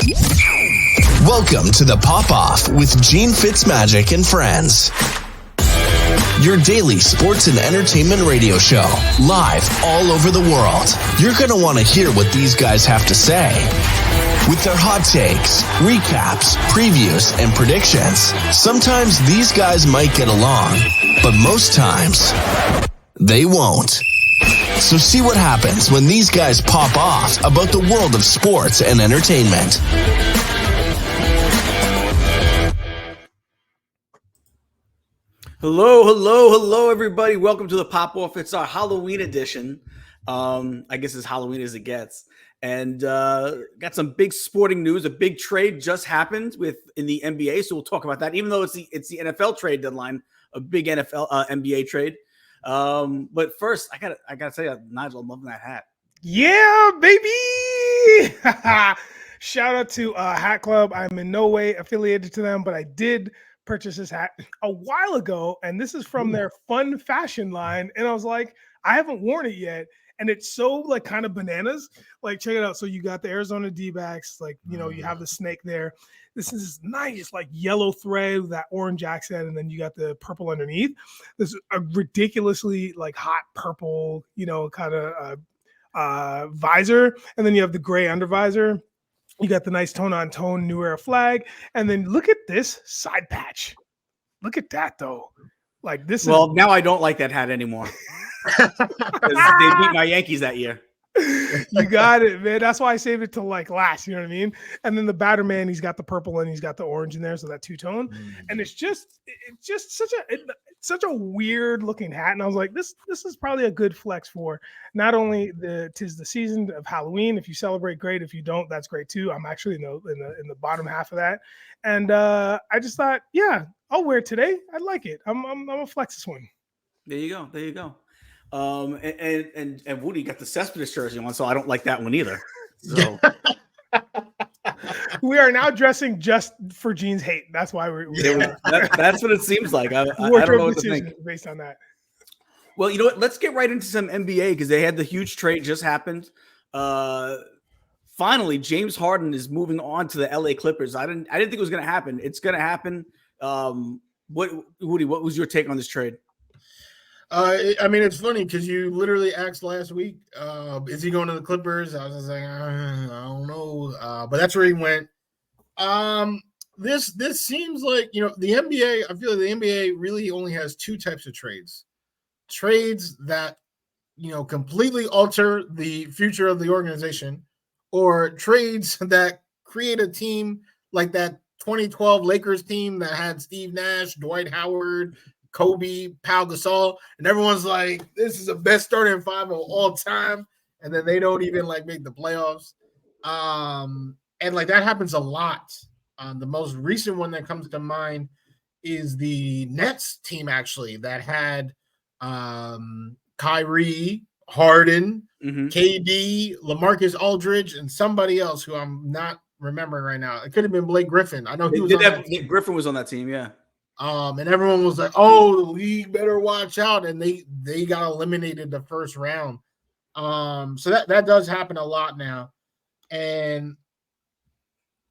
Welcome to the Pop-Off with Gene Fitzmagic and friends. Your daily sports and entertainment radio show, live all over the world. You're going to want to hear what these guys have to say. With their hot takes, recaps, previews, and predictions, sometimes these guys might get along, but most times, they won't. So see what happens when these guys pop off about the world of sports and entertainment. Hello, everybody. Welcome to the Pop-Off. It's our Halloween edition. I guess as Halloween as it gets. And got some big sporting news. A big trade just happened in the NBA, so we'll talk about that. Even though it's the NFL trade deadline, a big NFL NBA trade. But first, I gotta tell you, Nigel, I'm loving that hat. Yeah, baby! Shout out to Hat Club. I'm in no way affiliated to them, but I did purchase this hat a while ago, and this is from their fun fashion line. And I was like, I haven't worn it yet, and it's so like kind of bananas. Like, check it out. So you got the Arizona D-backs, like, you know, you have the snake there. This is nice, like yellow thread with that orange accent, and then you got the purple underneath. This is a ridiculously like hot purple, you know, kind of visor, and then you have the gray undervisor. You got the nice tone-on-tone New Era flag, and then look at this side patch. Look at that, though. Like this. Well, now I don't like that hat anymore. They beat my Yankees that year. You got it, man. That's why I saved it till like last. You know what I mean? And then the Batterman, he's got the purple and he's got the orange in there, so that two-tone. And it's just such a weird looking hat. And I was like, this is probably a good flex for not only tis the season of Halloween. If you celebrate, great. If you don't, that's great too. I'm actually in the bottom half of that. And I just thought, yeah, I'll wear it today. I like it. I'm a flex this one. There you go. And Woody got the Cespedes jersey on, so I don't like that one either. So we are now dressing just for Gene's hate. That's why that's what it seems like. I don't know what to think based on that. Well, you know what? Let's get right into some NBA because they had the huge trade just happened. Finally, James Harden is moving on to the LA Clippers. I didn't think it was going to happen. It's going to happen. Woody, what was your take on this trade? I mean, it's funny because you literally asked last week, is he going to the Clippers? I was just like, I don't know. But that's where he went. This seems like, you know, the NBA, I feel like the NBA really only has two types of trades. Trades that, you know, completely alter the future of the organization, or trades that create a team like that 2012 Lakers team that had Steve Nash, Dwight Howard, Kobe, Pau Gasol, and everyone's like, this is the best starting five of all time, and then they don't even like make the playoffs. And like that happens a lot. The most recent one that comes to mind is the Nets team, actually, that had Kyrie, Harden, KD, LaMarcus Aldridge, and somebody else who I'm not remembering right now. It could have been Blake Griffin. I know he was on that team. Griffin was on that team, yeah. And everyone was like, oh, the league better watch out. And they got eliminated the first round. So that does happen a lot now. And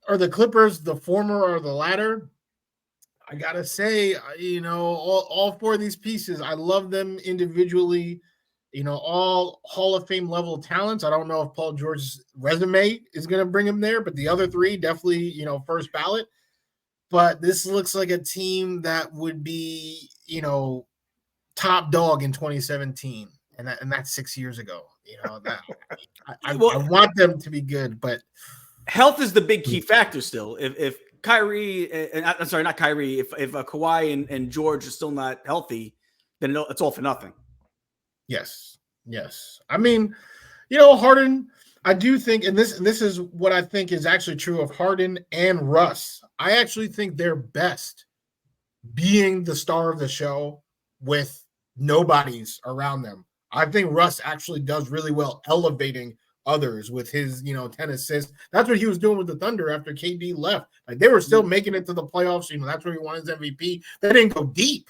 are the Clippers the former or the latter? I got to say, you know, all four of these pieces, I love them individually, you know, all Hall of Fame level talents. I don't know if Paul George's resume is going to bring him there, but the other three definitely, you know, first ballot. But this looks like a team that would be, you know, top dog in 2017, and that's 6 years ago. You know, that I want them to be good, but health is the big key factor still. If Kyrie, I'm sorry, not Kyrie, if Kawhi and George are still not healthy, then it's all for nothing. Yes. I mean, you know, Harden, I do think, and this is what I think is actually true of Harden and Russ. I actually think they're best being the star of the show with nobodies around them. I think Russ actually does really well elevating others with his, you know, 10 assists. That's what he was doing with the Thunder after KD left. Like, they were still making it to the playoffs. You know, that's where he won his MVP. They didn't go deep,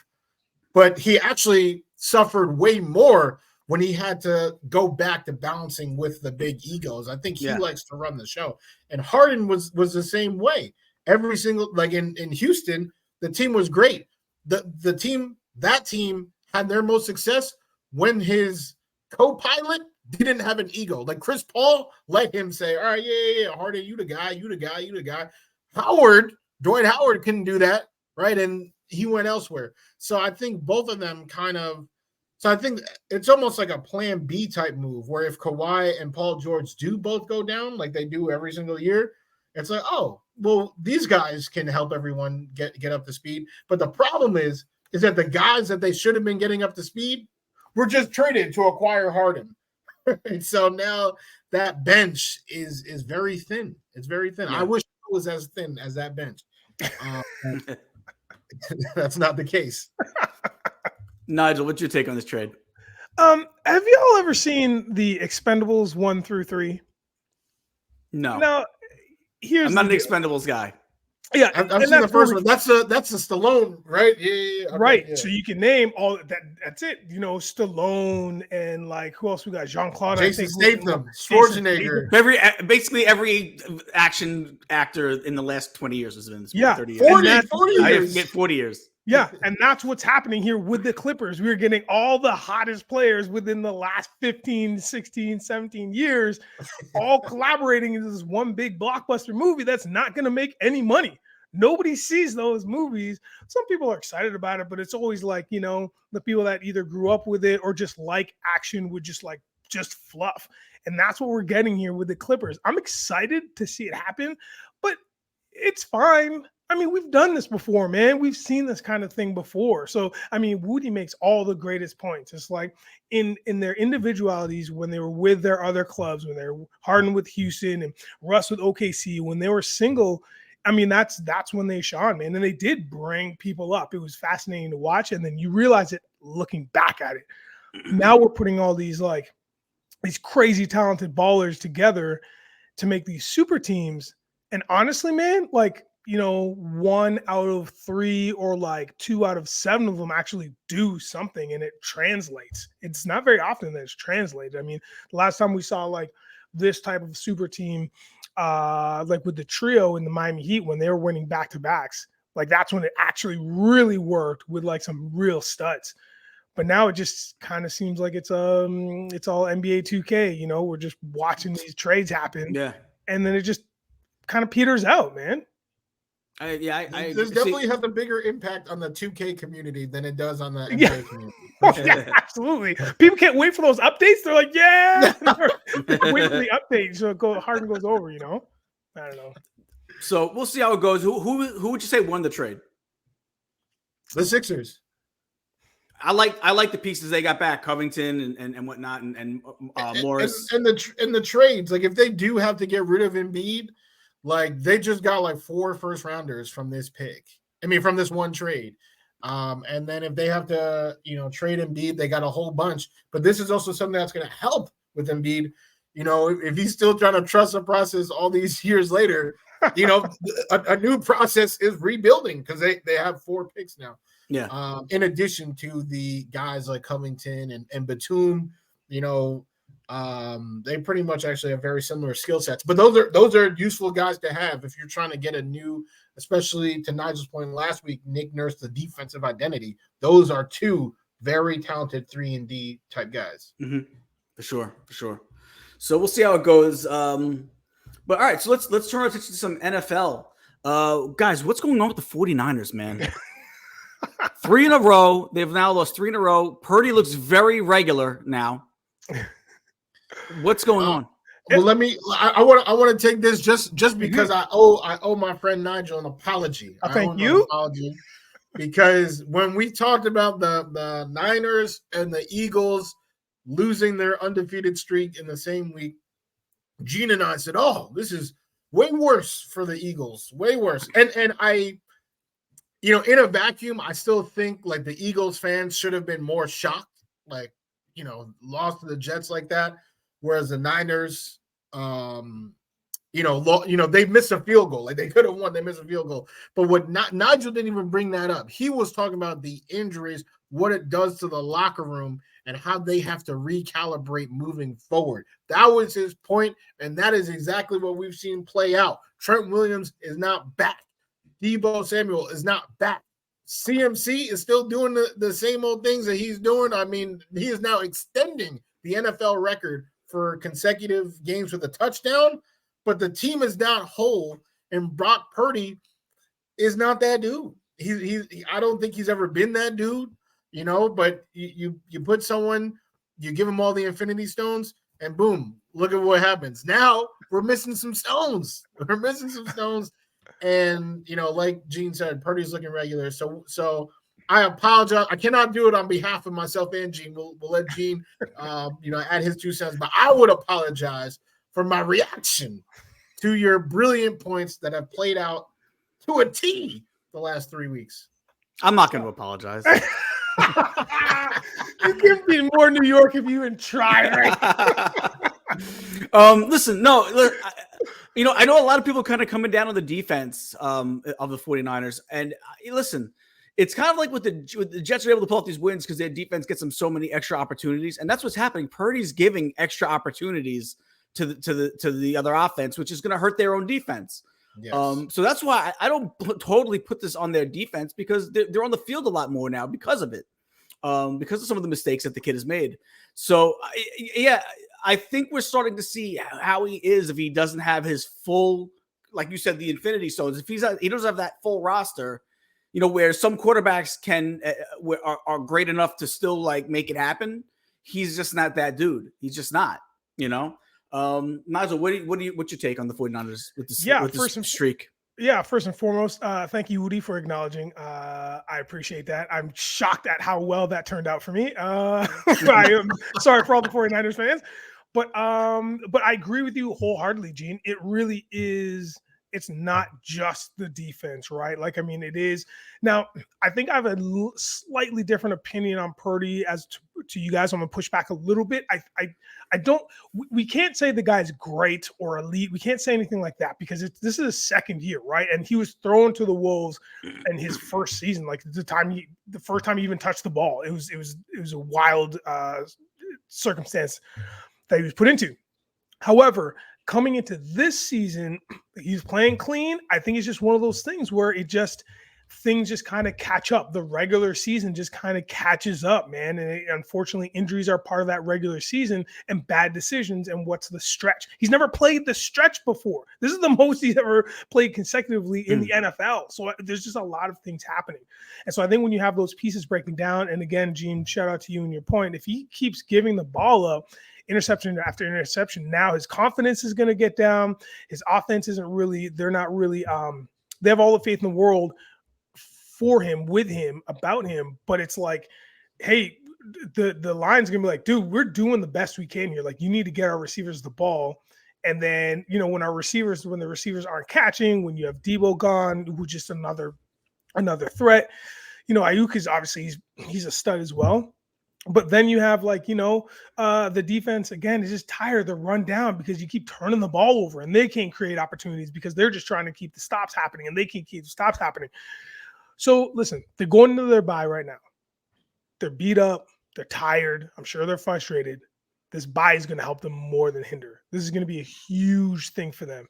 but he actually suffered way more when he had to go back to balancing with the big egos. I think he likes to run the show. And Harden was the same way. Every single, like in Houston, the team was great. That team had their most success when his co-pilot didn't have an ego. Like Chris Paul let him say, all right, yeah, Harden, you the guy. Dwight Howard couldn't do that, right? And he went elsewhere. So I think both of them so I think it's almost like a plan B type move where if Kawhi and Paul George do both go down like they do every single year, it's like, oh, well, these guys can help everyone get up to speed. But the problem is that the guys that they should have been getting up to speed were just traded to acquire Harden. And so now that bench is very thin. It's very thin. Yeah. I wish it was as thin as that bench. That's not the case. Nigel, what's your take on this trade? Have y'all ever seen the Expendables 1 through 3? No. Now, I'm not an Expendables guy. Yeah, I've seen the first one. That's a Stallone, right? Yeah. Okay, right. Yeah. So you can name all that. That's it. You know, Stallone and like who else we got? Jean-Claude. Jason Statham, Schwarzenegger. Basically every action actor in the last 20 years has been. 30 years. 40 years. I forget 40 years. Yeah, and that's what's happening here with the Clippers. We're getting all the hottest players within the last 15, 16, 17 years, all collaborating in this one big blockbuster movie that's not going to make any money. Nobody sees those movies. Some people are excited about it, but it's always like, you know, the people that either grew up with it or just like action would just fluff. And that's what we're getting here with the Clippers. I'm excited to see it happen, but it's fine. I mean, we've done this before, man. We've seen this kind of thing before. So, I mean, Woody makes all the greatest points. It's like in their individualities, when they were with their other clubs, when they were Harden with Houston and Russ with OKC, when they were single, I mean, that's when they shone, man. And they did bring people up. It was fascinating to watch. And then you realize it looking back at it. Now we're putting all these crazy talented ballers together to make these super teams. And honestly, man, like, you know, 1 out of 3 or like 2 out of 7 of them actually do something and it translates. It's not very often that it's translated. I mean, the last time we saw like this type of super team, like with the trio in the Miami Heat when they were winning back-to-backs, like that's when it actually really worked with like some real studs. But now it just kind of seems like it's all NBA 2K, you know, we're just watching these trades happen. Yeah. And then it just kind of peters out, man. This definitely has a bigger impact on the 2K community than it does on the NBA community. Yeah, absolutely. People can't wait for those updates. They're like, yeah, wait for the update so Harden goes over. You know, I don't know. So we'll see how it goes. Who would you say won the trade? The Sixers. I like the pieces they got back, Covington and whatnot, and Morris and the trades. Like if they do have to get rid of Embiid. Like they just got like 4 first rounders from this pick. I mean, from this one trade. And then if they have to, you know, trade Embiid, they got a whole bunch. But this is also something that's going to help with Embiid. You know, if he's still trying to trust the process all these years later, you know, a new process is rebuilding because they have 4 picks now. Yeah. In addition to the guys like Covington and Batum, you know, they pretty much actually have very similar skill sets, but those are useful guys to have if you're trying to get a new, especially to Nigel's point last week, Nick Nurse, the defensive identity. Those are 2 very talented 3-and-D type guys. Mm-hmm. For sure. So we'll see how it goes. But all right, so let's turn our attention to some NFL. Guys, what's going on with the 49ers, man? 3 in a row. They've now lost 3 in a row. Purdy looks very regular now. What's going on? Well, I want to take this just because I owe my friend Nigel an apology. Thank you. Apology because when we talked about the Niners and the Eagles losing their undefeated streak in the same week, Gene and I said, "Oh, this is way worse for the Eagles, way worse." And I, you know, in a vacuum, I still think like the Eagles fans should have been more shocked, like, you know, lost to the Jets like that. Whereas the Niners, you know, they missed a field goal. Like they could have won, they missed a field goal. But Nigel didn't even bring that up. He was talking about the injuries, what it does to the locker room, and how they have to recalibrate moving forward. That was his point, and that is exactly what we've seen play out. Trent Williams is not back. Deebo Samuel is not back. CMC is still doing the same old things that he's doing. I mean, he is now extending the NFL record for consecutive games with a touchdown, but the team is not whole, and Brock Purdy is not that dude. I don't think he's ever been that dude, but you put someone, you give him all the Infinity Stones, and boom, look at what happens. Now we're missing some stones. And, like Gene said, Purdy's looking regular. So I apologize. I cannot do it on behalf of myself and Gene. We'll let Gene, add his 2 cents. But I would apologize for my reaction to your brilliant points that have played out to a T the last 3 weeks. I'm not going to apologize. You give me more New York if you even try, right? Listen, no, look, I know a lot of people kind of coming down on the defense of the 49ers. And listen, it's kind of like with the Jets are able to pull off these wins because their defense gets them so many extra opportunities. And that's what's happening. Purdy's giving extra opportunities to the other offense, which is going to hurt their own defense. Yes. So that's why I don't totally put this on their defense, because they're on the field a lot more now because of it, because of some of the mistakes that the kid has made. So I think we're starting to see how he is if he doesn't have his full, like you said, the Infinity Stones. If he doesn't have that full roster, where some quarterbacks are great enough to still like make it happen. He's just not that dude. He's just not. Nigel, what's your take on the 49ers with this streak? Yeah, first and foremost, thank you, Woody, for acknowledging. I appreciate that. I'm shocked at how well that turned out for me. I am sorry for all the 49ers fans. But I agree with you wholeheartedly, Gene. It really is. It's not just the defense, right? Like, I mean, it is. Now, I think I have a slightly different opinion on Purdy as to you guys. I'm going to push back a little bit. I don't – we can't say the guy's great or elite. We can't say anything like that because this is his second year, right? And he was thrown to the Wolves in his first season, like the first time he even touched the ball. It was a wild circumstance that he was put into. However, coming into this season, he's playing clean. I think it's just one of those things where things just kind of catch up. The regular season just kind of catches up, man. And unfortunately, injuries are part of that regular season and bad decisions. And what's the stretch? He's never played the stretch before. This is the most he's ever played consecutively in the NFL. So there's just a lot of things happening. And so I think when you have those pieces breaking down, and again, Gene, shout out to you and your point, if he keeps giving the ball up, interception after interception, now his confidence is going to get down. His offense isn't really, they're not really, they have all the faith in the world for him, with him, about him. But it's like, hey, the line's going to be like, dude, we're doing the best we can here. Like, you need to get our receivers the ball. And then, when the receivers aren't catching, when you have Deebo gone, who's just another threat, Ayuk is obviously, he's a stud as well. But then you have the defense, again, is just tired. They're run down because you keep turning the ball over and they can't create opportunities because they're just trying to keep the stops happening and they can't keep the stops happening. So listen, they're going into their bye right now. They're beat up. They're tired. I'm sure they're frustrated. This bye is going to help them more than hinder. This is going to be a huge thing for them.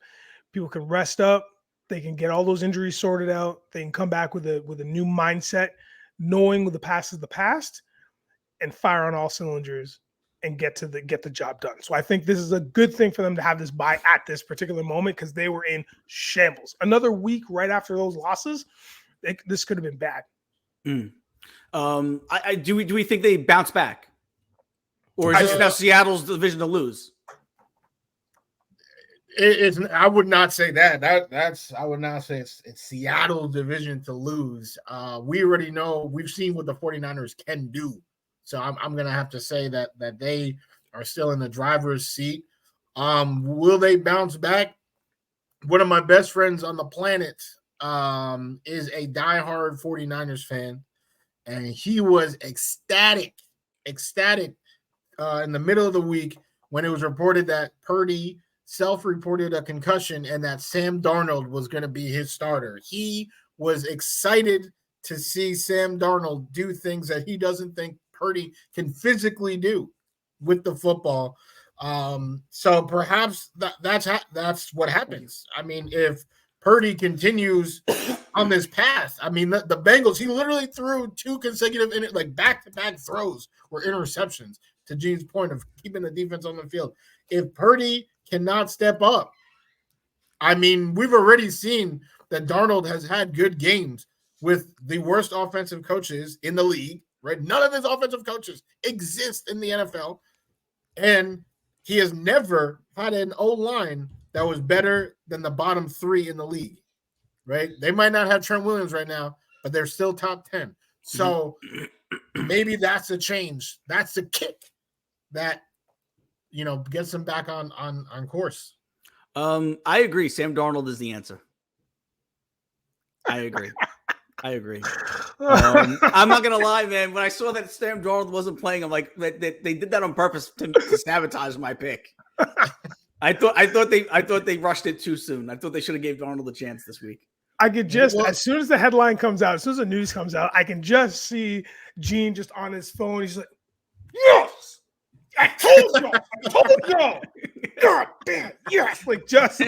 People can rest up. They can get all those injuries sorted out. They can come back with a new mindset, knowing the past is the past, and fire on all cylinders and get the job done. So I think this is a good thing for them to have this bye at this particular moment because they were in shambles. Another week right after those losses, this could have been bad. Do we think they bounce back, or is this now Seattle's division to lose? I would not say that. I would not say it's Seattle's division to lose. We already know. We've seen what the 49ers can do. So I'm going to have to say that they are still in the driver's seat. Will they bounce back? One of my best friends on the planet is a diehard 49ers fan, and he was ecstatic in the middle of the week when it was reported that Purdy self-reported a concussion and that Sam Darnold was going to be his starter. He was excited to see Sam Darnold do things that he doesn't think Purdy can physically do with the football. So perhaps that's what happens. I mean, if Purdy continues on this path, I mean, the Bengals, he literally threw 2 consecutive back-to-back throws were interceptions, to Gene's point of keeping the defense on the field. If Purdy cannot step up, I mean, we've already seen that Darnold has had good games with the worst offensive coaches in the league, right? None of his offensive coaches exist in the NFL. And he has never had an O-line that was better than the bottom 3 in the league, right? They might not have Trent Williams right now, but they're still top 10. So maybe that's a change. That's the kick that, gets them back on course. I agree. Sam Darnold is the answer. I agree. I'm not gonna lie, man. When I saw that Sam Darnold wasn't playing, I'm like, they did that on purpose to sabotage my pick. I thought they rushed it too soon. I thought they should have gave Darnold a chance this week. I could just, as soon as the headline comes out, as soon as the news comes out, I can just see Gene just on his phone. He's like, yes, I told y'all. God damn, yes. Just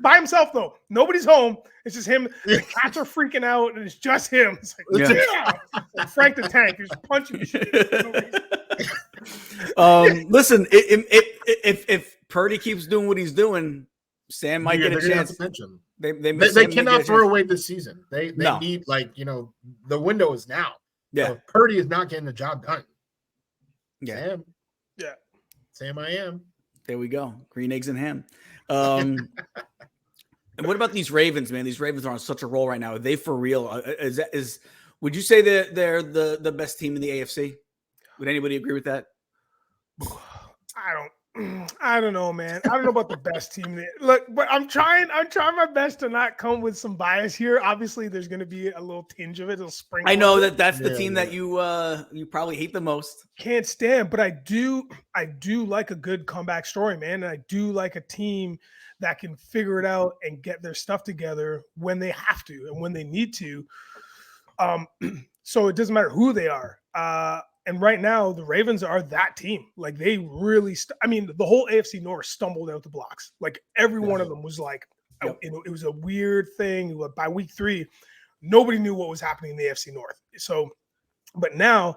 by himself, though. Nobody's home. It's just him. The cats are freaking out, and it's just him. It's like, yeah. Like Frank the Tank is punching the shit. Listen, if Purdy keeps doing what he's doing, Sam might get a chance. They cannot throw away this season. They need, the window is now. Yeah. So if Purdy is not getting the job done. Yeah. Sam, I am. There we go. Green eggs and ham. And what about these Ravens, man? These Ravens are on such a roll right now. Are they for real? Would you say that they're the best team in the AFC? Would anybody agree with that? I don't know, man. I don't know about the best team. Look, but I'm trying my best to not come with some bias here. Obviously, there's going to be a little tinge of it. It'll sprinkle. I know that's the team that you probably hate the most. Can't stand, but I do like a good comeback story, man. And I do like a team that can figure it out and get their stuff together when they have to and when they need to. So it doesn't matter who they are. And right now, the Ravens are that team. Like, they really the whole AFC North stumbled out the blocks. Like, every one of them was like, it was a weird thing. By week 3, nobody knew what was happening in the AFC North. So, but now,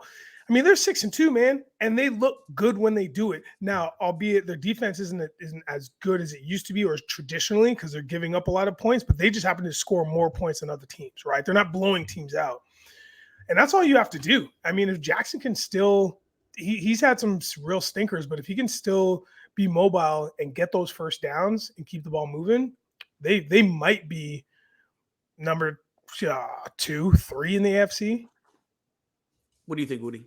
they're 6-2, man, and they look good when they do it. Now, albeit their defense isn't as good as it used to be or traditionally, because they're giving up a lot of points, but they just happen to score more points than other teams, right? They're not blowing teams out. And that's all you have to do. If Jackson can still he's had some real stinkers, but if he can still be mobile and get those first downs and keep the ball moving, they might be number 2, 3 in the AFC. What do you think, Woody?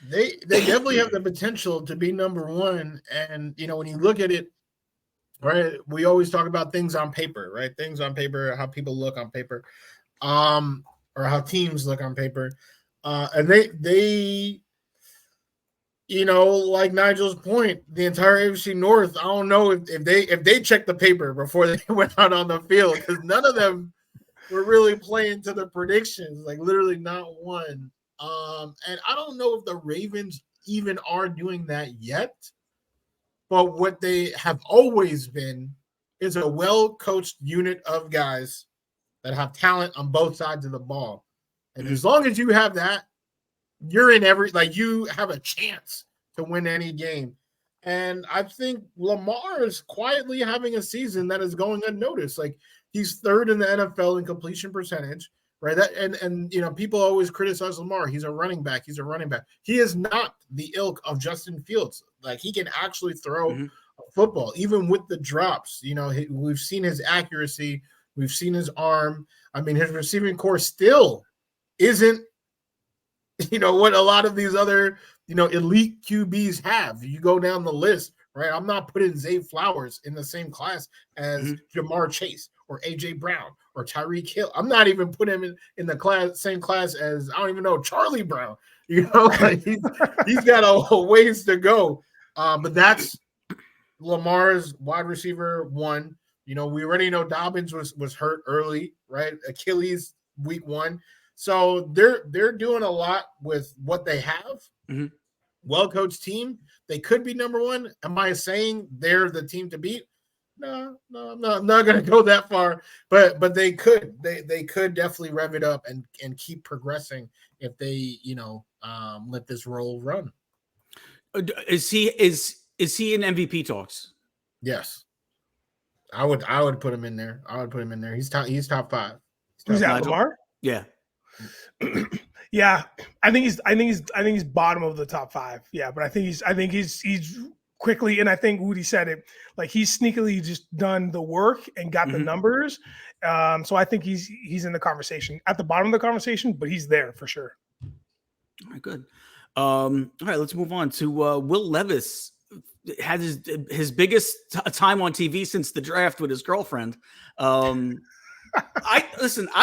They definitely have the potential to be number 1. And, when you look at it, right, we always talk about things on paper, right? Things on paper, how people look on paper. Or how teams look on paper. And they, like Nigel's point, the entire AFC North, I don't know if they checked the paper before they went out on the field, because none of them were really playing to the predictions, like literally not one. And I don't know if the Ravens even are doing that yet, but what they have always been is a well-coached unit of guys that have talent on both sides of the ball. And as long as you have that, you're in you have a chance to win any game. And I think Lamar is quietly having a season that is going unnoticed. Like, he's 3rd in the NFL in completion percentage, right? And people always criticize Lamar. He's a running back. He is not the ilk of Justin Fields. Like, he can actually throw a football, even with the drops. We've seen his accuracy. We've seen his arm. His receiving core still isn't, what a lot of these other, elite QBs have. You go down the list, right? I'm not putting Zay Flowers in the same class as Jamar Chase or A.J. Brown or Tyreek Hill. I'm not even putting him in the same class as, I don't even know, Charlie Brown. He's got a ways to go. But that's Lamar's wide receiver 1. We already know Dobbins was hurt early, right? Achilles week 1. So they're doing a lot with what they have. Mm-hmm. Well-coached team. They could be number one. Am I saying they're the team to beat? No, I'm not going to go that far. But they could. They could definitely rev it up and keep progressing if they let this roll run. Is he in MVP talks? Yes, I would put him in there. He's top 5. Who's that? Lamar? Yeah. Yeah, I think he's bottom of the top 5. Yeah, but I think he's quickly, and I think Woody said it, like he's sneakily just done the work and got the numbers. So I think he's in the conversation, at the bottom of the conversation, but he's there for sure. All right, good. All right, let's move on to Will Levis. Had his biggest time on TV since the draft with his girlfriend. I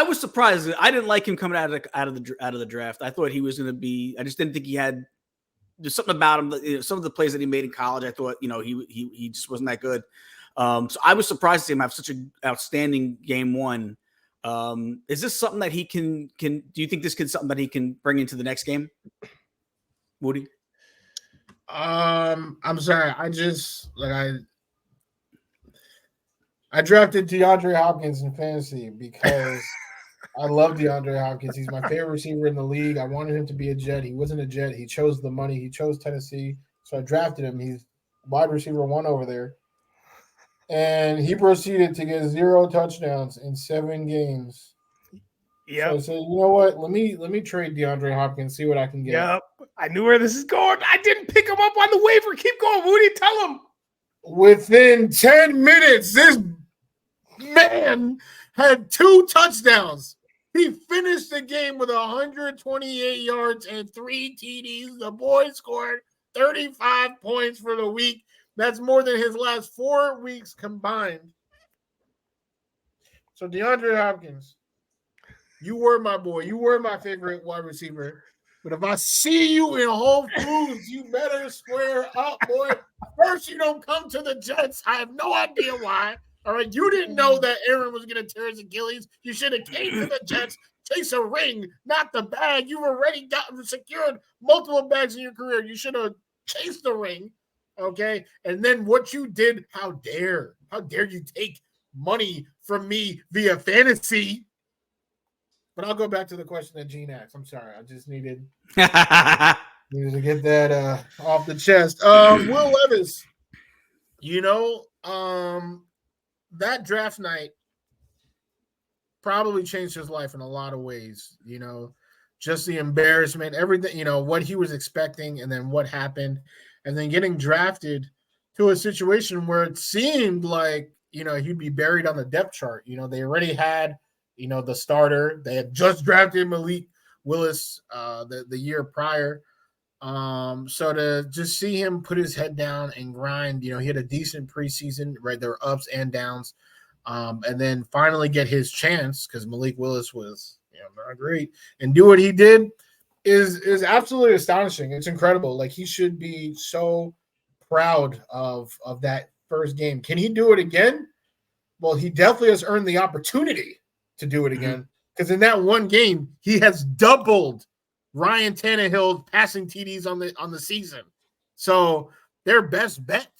was surprised. I didn't like him coming out of the draft. I thought he was going to be. I just didn't think he had. There's something about him. Some of the plays that he made in college, I thought he just wasn't that good. So I was surprised to see him have such an outstanding game one. Is this something that he can? Do you think this could something that he can bring into the next game, Woody? I'm sorry. I drafted DeAndre Hopkins in fantasy because I love DeAndre Hopkins. He's my favorite receiver in the league. I wanted him to be a Jet. He wasn't a Jet. He chose the money. He chose Tennessee. So I drafted him. He's wide receiver 1 over there. And he proceeded to get 0 touchdowns in 7 games. Yeah. So I said, you know what? Let me trade DeAndre Hopkins, see what I can get. Yep. I knew where this is going. I didn't pick him up on the waiver. Keep going, Woody. Tell him. Within 10 minutes, this man had 2 touchdowns. He finished the game with 128 yards and 3 TDs. The boy scored 35 points for the week. That's more than his last 4 weeks combined. So DeAndre Hopkins, you were my boy. You were my favorite wide receiver. But if I see you in Whole Foods, you better square up, boy. First, you don't come to the Jets. I have no idea why. All right, you didn't know that Aaron was going to tear his Achilles. You should have came to the Jets, chase a ring, not the bag. You've already secured multiple bags in your career. You should have chased the ring, okay? And then what you did, how dare you take money from me via fantasy? But I'll go back to the question that Gene asked. I'm sorry. I just needed to get that off the chest. Will Levis, that draft night probably changed his life in a lot of ways. Just the embarrassment, everything, what he was expecting and then what happened. And then getting drafted to a situation where it seemed like, he'd be buried on the depth chart. They already had the starter. They had just drafted Malik Willis the year prior. So to just see him put his head down and grind, he had a decent preseason, right? There were ups and downs. And then finally get his chance because Malik Willis was not great. And do what he did is absolutely astonishing. It's incredible. Like, he should be so proud of that first game. Can he do it again? Well, he definitely has earned the opportunity to do it again, because in that one game he has doubled Ryan Tannehill's passing TDs on the season. So their best bet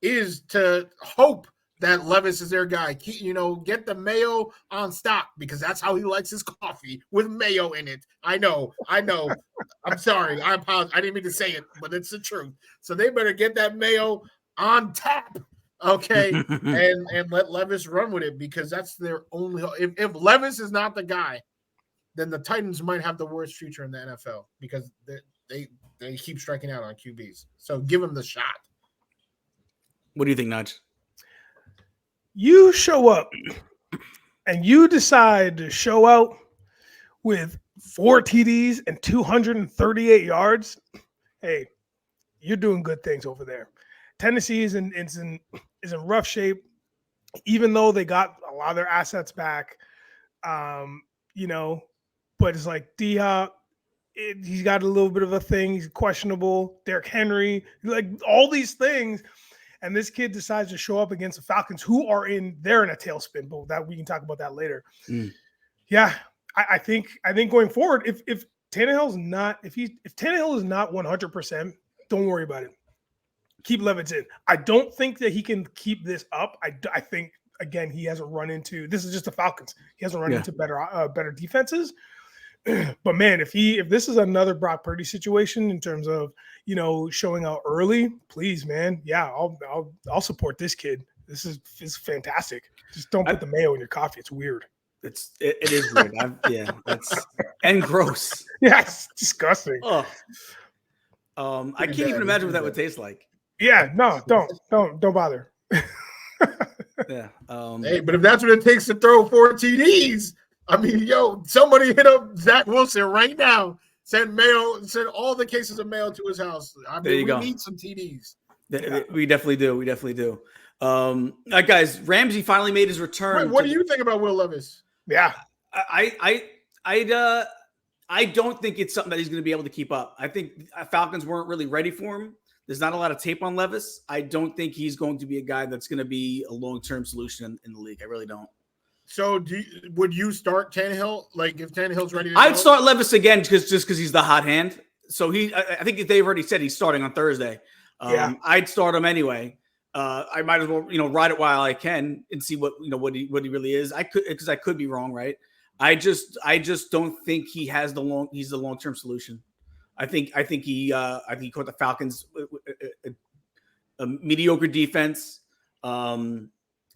is to hope that Levis is their guy. Get the mayo on stock, because that's how he likes his coffee, with mayo in it. I know. I'm sorry. I apologize. I didn't mean to say it, but it's the truth. So they better get that mayo on tap. Okay, and let Levis run with it, because that's their only. If Levis is not the guy, then the Titans might have the worst future in the NFL, because they keep striking out on QBs. So give him the shot. What do you think, Nudge? You show up and you decide to show out with 4 TDs and 238 yards. Hey, you're doing good things over there. Tennessee is in rough shape, even though they got a lot of their assets back. But it's like D-Hop, he's got a little bit of a thing. He's questionable. Derrick Henry, like all these things. And this kid decides to show up against the Falcons, who they're in a tailspin, but that we can talk about that later. Yeah, I think going forward, if Tannehill's not if Tannehill is not 100%, don't worry about it. Keep Levis in. I don't think that he can keep this up. I think again he hasn't run into this is just the Falcons. He hasn't run into better defenses. But man, if this is another Brock Purdy situation in terms of showing out early, please, man, yeah, I'll support this kid. This is fantastic. Just don't put the mayo in your coffee. It's weird. It is weird. That's and gross. Yes, disgusting. Oh, I can't even imagine what that would taste like. Yeah, no, don't bother. Yeah. Hey, but if that's what it takes to throw 4 TDs, I mean, somebody hit up Zach Wilson right now. Send all the cases of mail to his house. I mean, we need some TDs. We definitely do. All right, guys. Ramsey finally made his return. Wait, what do you think about Will Levis? Yeah, I don't think it's something that he's going to be able to keep up. I think Falcons weren't really ready for him. There's not a lot of tape on Levis. I don't think he's going to be a guy that's going to be a long-term solution in the league. I really don't. So would you start Tannehill? Like if Tannehill's ready to I'd start Levis again just because he's the hot hand. So I think they've already said he's starting on Thursday. I'd start him anyway. I might as well, ride it while I can and see what he really is. I could be wrong, right? I just don't think he's the long-term solution. I think he caught the Falcons a mediocre defense.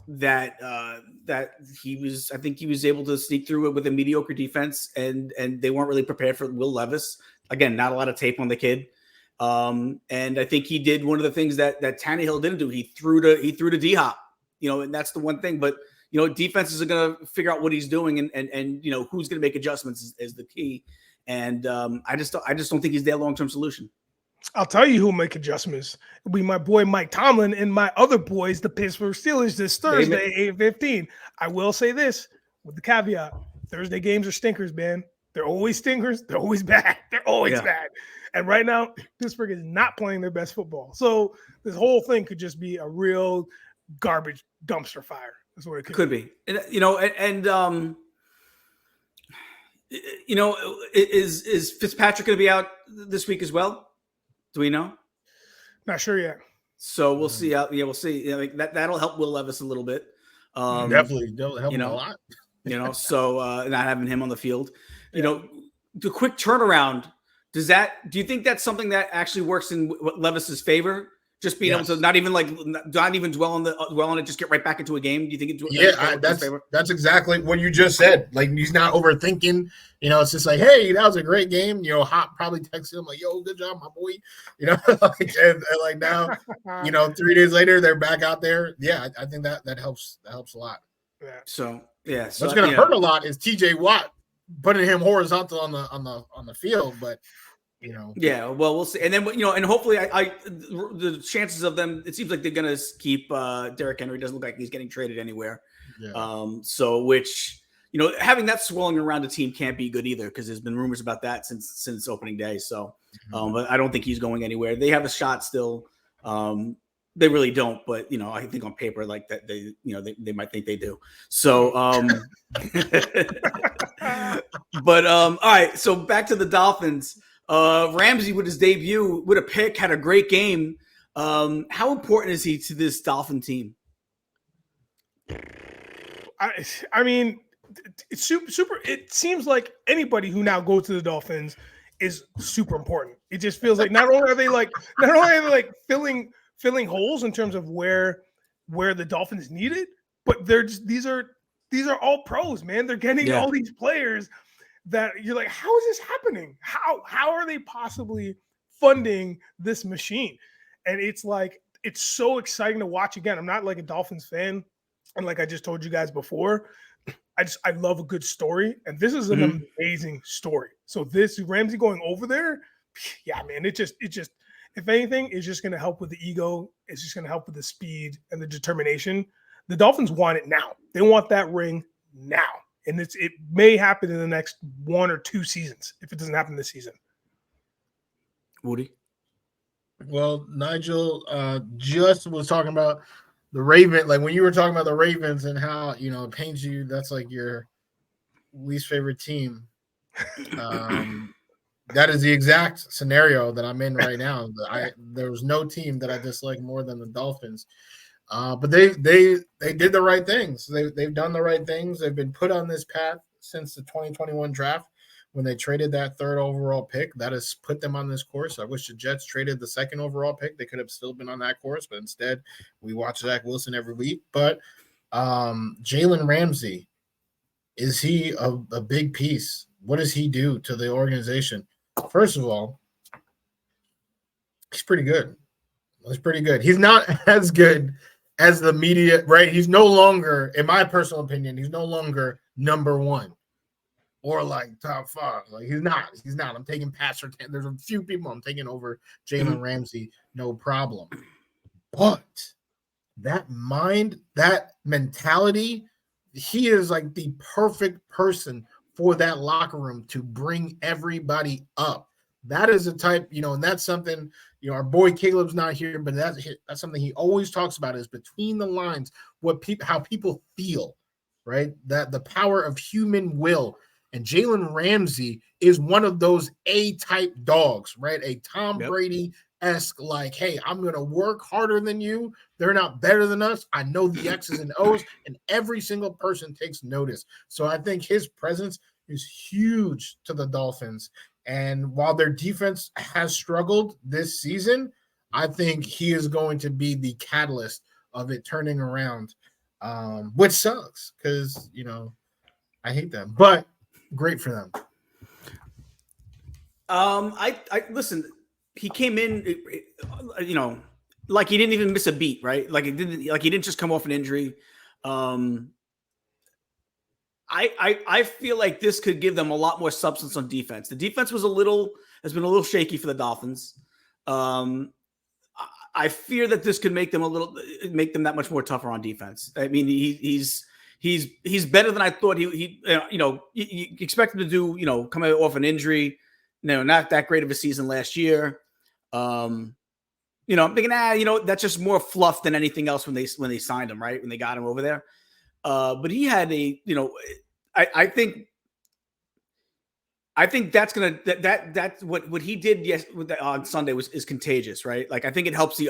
That he was able to sneak through it with a mediocre defense, and they weren't really prepared for Will Levis. Again, not a lot of tape on the kid. And I think he did one of the things that Tannehill didn't do. He threw to D-Hop, and that's the one thing. But defenses are going to figure out what he's doing, and who's going to make adjustments is the key. And I just don't think he's their long-term solution. I'll tell you who'll make adjustments. It'll be my boy Mike Tomlin and my other boys, the Pittsburgh Steelers, this Thursday, 8:15. I will say this with the caveat: Thursday games are stinkers, man. They're always stinkers. They're always bad. They're always bad. And right now, Pittsburgh is not playing their best football. So this whole thing could just be a real garbage dumpster fire. That's what it could be. Is Fitzpatrick going to be out this week as well? Do we know? Not sure yet. So we'll see. We'll see. That'll help Will Levis a little bit. Definitely, that'll help him a lot. So not having him on the field. The quick turnaround. Do you think that's something that actually works in Levis's favor? Just being able to not even dwell on it, just get right back into a game. Do you think that's exactly what you just said. Like he's not overthinking. It's just like, hey, that was a great game. Hop probably texted him like, yo, good job, my boy. And like now, 3 days later, they're back out there. Yeah, I think that helps. That helps a lot. Yeah. So what's going to hurt a lot is TJ Watt putting him horizontal on the field, but. Yeah, well, we'll see. And then, and hopefully the chances of them, it seems like they're going to keep Derrick Henry. Doesn't look like he's getting traded anywhere. Yeah. Which, having that swirling around the team can't be good either, because there's been rumors about that since opening day. So, but I don't think he's going anywhere. They have a shot still. They really don't, but, I think on paper, like that, they might think they do. So, but, all right. So back to the Dolphins. Ramsey with his debut with a pick had a great game. How important is he to this Dolphin team? I mean, it's super. It seems like anybody who now goes to the Dolphins is super important. It just feels like not only are they filling holes in terms of where the Dolphins need it, but these are all pros, man. They're getting all these players that you're like, how is this happening? How are they possibly funding this machine? And it's like, it's so exciting to watch again. I'm not like a Dolphins fan. And like I just told you guys before, I love a good story. And this is an amazing story. So this Ramsey going over there, yeah, man, it just, if anything, it's just going to help with the ego. It's just going to help with the speed and the determination. The Dolphins want it now. They want that ring now. And it may happen in the next 1 or 2 seasons if it doesn't happen this season. Woody? Well, Nigel just was talking about the Raven. Like when you were talking about the Ravens and how, it pains you, that's like your least favorite team. That is the exact scenario that I'm in right now. There was no team that I dislike more than the Dolphins. But they did the right things. They've done the right things. They've been put on this path since the 2021 draft when they traded that 3rd overall pick. That has put them on this course. I wish the Jets traded the 2nd overall pick. They could have still been on that course, but instead we watch Zach Wilson every week. But Jalen Ramsey, is he a big piece? What does he do to the organization? First of all, he's pretty good. He's pretty good. He's not as good as the media, right? He's no longer, in my personal opinion, he's no longer number 1 or like top 5. Like he's not. I'm taking Pastor 10. There's a few people I'm taking over Jalen Ramsey, no problem. But that mind, that mentality, he is like the perfect person for that locker room to bring everybody up. That is a type, and that's something, our boy Caleb's not here, but that's something he always talks about is between the lines, how people feel, right? That the power of human will. And Jalen Ramsey is one of those A-type dogs, right? A Tom Brady-esque, like, hey, I'm going to work harder than you. They're not better than us. I know the X's and O's, and every single person takes notice. So I think his presence is huge to the Dolphins. And while their defense has struggled this season, I think he is going to be the catalyst of it turning around, which sucks because, I hate them. But great for them. I listen. He came in, like he didn't even miss a beat, right? Like he didn't just come off an injury. I feel like this could give them a lot more substance on defense. The defense has been a little shaky for the Dolphins. I fear that this could make them that much more tougher on defense. I mean, he's better than I thought. You expect him to do, coming off an injury, not that great of a season last year. I'm thinking, that's just more fluff than anything else when they signed him, right? When they got him over there. But he had I think that's that's what he did on Sunday is contagious, right? Like I think it helps the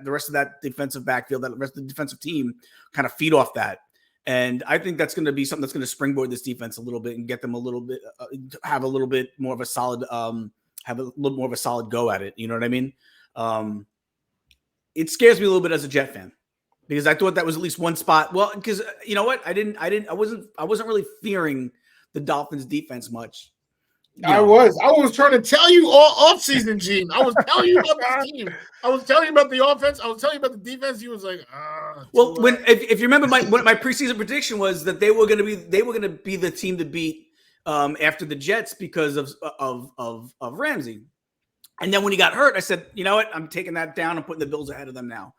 rest of that defensive backfield, that rest of the defensive team kind of feed off that. And I think that's going to be something that's going to springboard this defense a little bit and get them a little bit, have a little bit more of a solid, go at it. You know what I mean? It scares me a little bit as a Jet fan because I thought that was at least one spot. Well, because you know what? I wasn't really fearing the Dolphins defense much. I was trying to tell you all offseason, Gene. I was telling you about this team. I was telling you about the offense. I was telling you about the defense. He was like, well, if you remember, my preseason prediction was that they were going to be the team to beat after the Jets because of Ramsey. And then when he got hurt, I said, you know what? I'm taking that down and putting the Bills ahead of them now.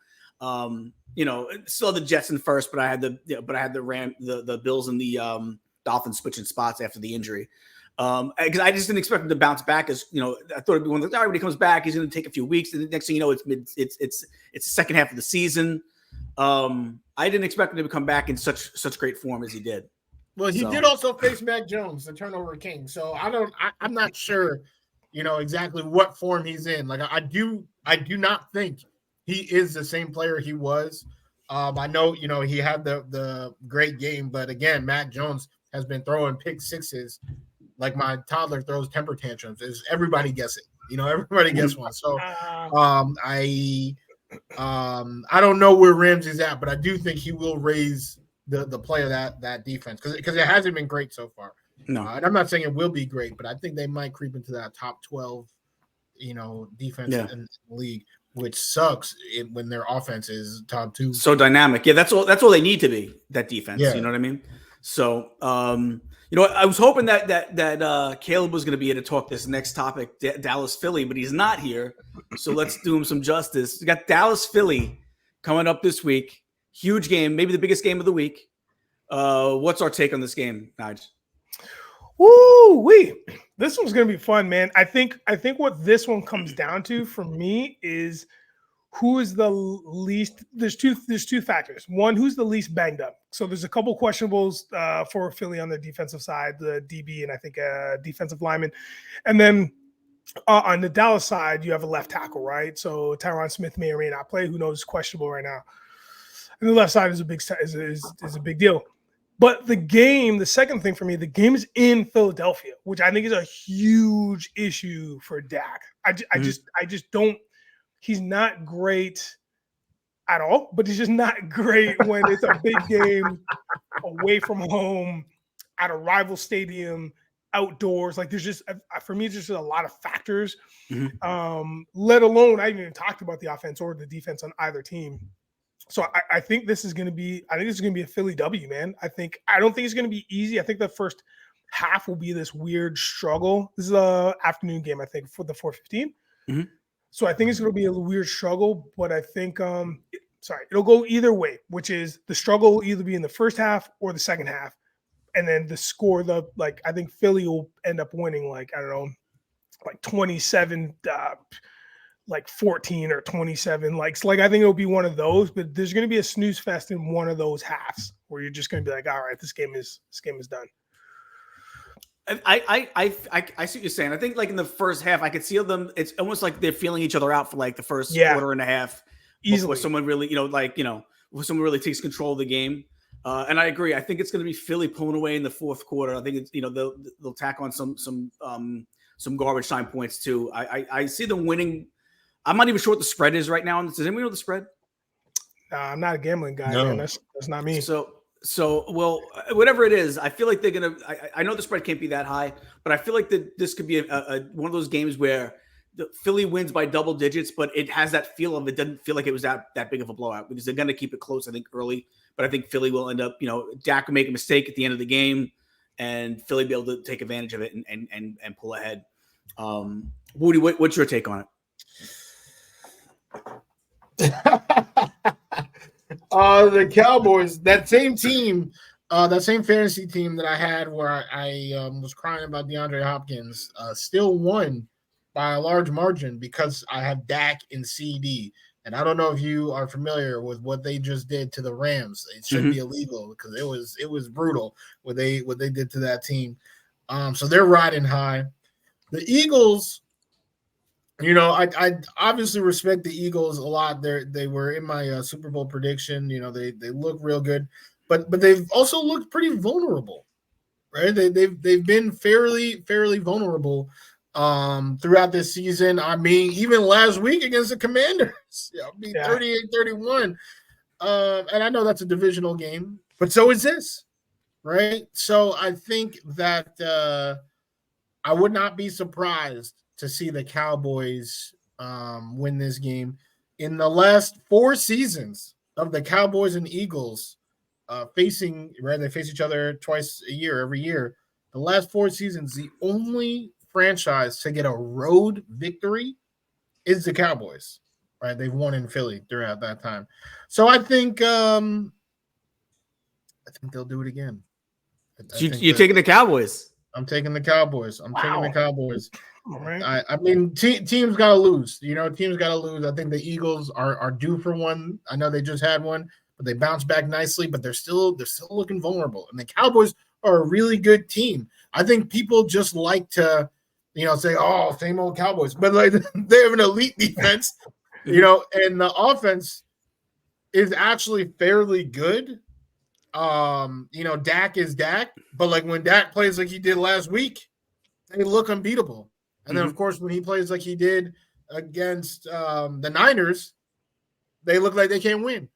Still the Jets in first, but I had the Bills and the Dolphins switching spots after the injury. Because I just didn't expect him to bounce back. As I thought it'd be one of when he comes back, he's going to take a few weeks. And the next thing you know, it's the second half of the season. I didn't expect him to come back in such great form as he did. Well, he did also face Mac Jones, the turnover king. So I'm not sure, exactly what form he's in. Like I do not think he is the same player he was. I know, he had the great game, but again, Mac Jones has been throwing pick sixes. Like my toddler throws temper tantrums. Everybody gets it. Everybody gets one. So I don't know where Ramsey's at, but I do think he will raise the play of that defense because it hasn't been great so far. No, and I'm not saying it will be great, but I think they might creep into that top 12, defense in the league, which sucks when their offense is top 2. So dynamic. Yeah, that's all they need to be, that defense. Yeah. You know what I mean? So I was hoping that Caleb was going to be here to talk this next topic, Dallas Philly, but he's not here. So let's do him some justice. We got Dallas Philly coming up this week. Huge game, maybe the biggest game of the week. What's our take on this game, Nige? Woo-wee. This one's going to be fun, man. I think what this one comes down to for me is who is the least? There's two factors. One, who's the least banged up? So there's a couple questionables for Philly on the defensive side, the DB and I think defensive lineman, and then on the Dallas side you have a left tackle, right? So Tyron Smith may or may not play. Who knows? Questionable right now. And the left side is a big deal. But the second thing for me, the game is in Philadelphia, which I think is a huge issue for Dak. I just don't. He's not great at all, but he's just not great when it's a big game away from home at a rival stadium, outdoors. Like there's just, for me, it's just a lot of factors. Let alone, I haven't even talked about the offense or the defense on either team. So I think this is going to be a Philly W, man. I don't think it's going to be easy. I think the first half will be this weird struggle. This is an afternoon game, I think, for the 4:15. So I think it's going to be a weird struggle, but I think, it'll go either way, which is the struggle will either be in the first half or the second half. And then the score, I think Philly will end up winning, 27, 14 or 27. I think it'll be one of those, but there's going to be a snooze fest in one of those halves where you're just going to be like, all right, this game is done. I see what you're saying. I think in the first half, I could see them. It's almost like they're feeling each other out for the first quarter and a half. Easily, where someone really, where someone really takes control of the game. And I agree. I think it's going to be Philly pulling away in the fourth quarter. I think it's they'll tack on some garbage time points too. I see them winning. I'm not even sure what the spread is right now. Does anybody know the spread? I'm not a gambling guy. No. Man. That's not me. So, well, whatever it is, I feel like they're going to – I know the spread can't be that high, but I feel like this could be one of those games where the Philly wins by double digits, but it has that feel of it doesn't feel like it was that big of a blowout because they're going to keep it close, I think, early. But I think Philly will end up – Dak will make a mistake at the end of the game, and Philly will be able to take advantage of it and pull ahead. Woody, what's your take on it? The Cowboys, that same team, that same fantasy team that I had where I was crying about DeAndre Hopkins, still won by a large margin because I have Dak and CD. And I don't know if you are familiar with what they just did to the Rams. It should be illegal because it was brutal what they did to that team. So they're riding high. The Eagles. I obviously respect the Eagles a lot. They were in my Super Bowl prediction. They look real good, but they've also looked pretty vulnerable, right? They've been fairly vulnerable throughout this season. I mean, even last week against the Commanders, 38-31. And I know that's a divisional game, but so is this, right? So I think that I would not be surprised to see the Cowboys win this game. In the last 4 seasons of the Cowboys and Eagles they face each other twice a year, every year. The last 4 seasons, the only franchise to get a road victory is the Cowboys, right? They've won in Philly throughout that time. So I think they'll do it again. You're taking the Cowboys. I'm taking the Cowboys. Taking the Cowboys. Right. I mean, teams got to lose. Teams got to lose. I think the Eagles are due for one. I know they just had one, but they bounced back nicely. But they're still looking vulnerable. And the Cowboys are a really good team. I think people just like to, say, "Oh, same old Cowboys," but they have an elite defense, and the offense is actually fairly good. Dak is Dak, but when Dak plays like he did last week, they look unbeatable. And then, of course, when he plays like he did against the Niners, they look like they can't win.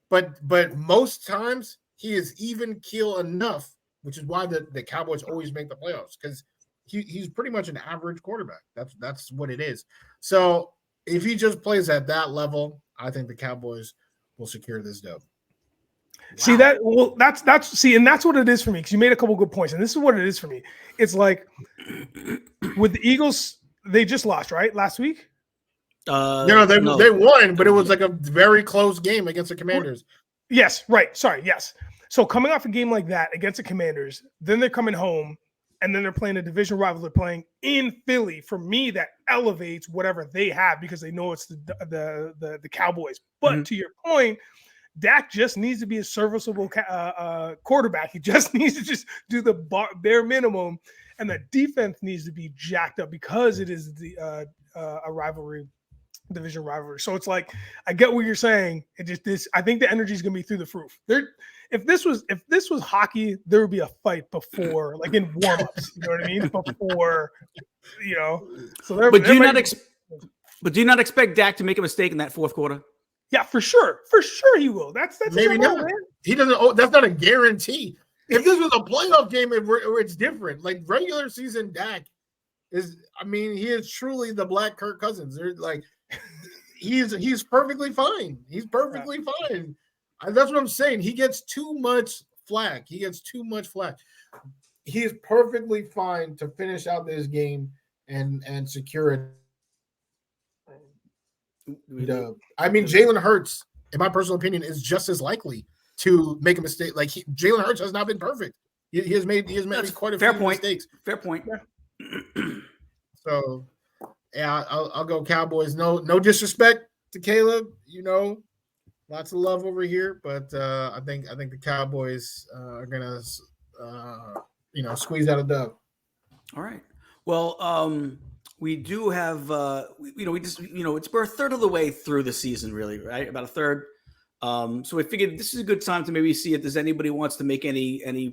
But most times he is even keel enough, which is why the Cowboys always make the playoffs, because he's pretty much an average quarterback. That's what it is. So if he just plays at that level, I think the Cowboys will secure this dub. See that? Well, that's and that's what it is for me. Because you made a couple good points, and this is what it is for me. It's like with the Eagles, they just lost, right, last week. No, they won, but it was like a very close game against the Commanders. Yes, right. Sorry, yes. So coming off a game like that against the Commanders, then they're coming home and then they're playing a division rival. They're playing in Philly. For me, that elevates whatever they have because they know it's the Cowboys. But to your point, Dak just needs to be a serviceable quarterback. He just needs to just do the bare minimum, and the defense needs to be jacked up because it is a rivalry. Division rivalry. So it's like I get what you're saying. It just this. I think the energy is going to be through the roof. If this was hockey, there would be a fight before, like in warm-ups. You know what I mean? Before, So but do you not expect Dak to make a mistake in that fourth quarter? Yeah, for sure. For sure he will. That's maybe not. Man. He doesn't. That's not a guarantee. If this was a playoff game, it's different. Like regular season, Dak is. I mean, he is truly the Black Kirk Cousins. They're like. He's perfectly fine. He's perfectly fine. That's what I'm saying. He gets too much flack. He is perfectly fine to finish out this game and secure it. I mean, Jalen Hurts, in my personal opinion, is just as likely to make a mistake. Like Jalen Hurts has not been perfect. He has made quite a few mistakes. Fair point. So. Yeah, I'll go Cowboys. No disrespect to Caleb. Lots of love over here, but I think the Cowboys are gonna squeeze out a dub. All right. Well, we do have we're a third of the way through the season, really, right? About a third. So we figured this is a good time to maybe see if there's anybody who wants to make any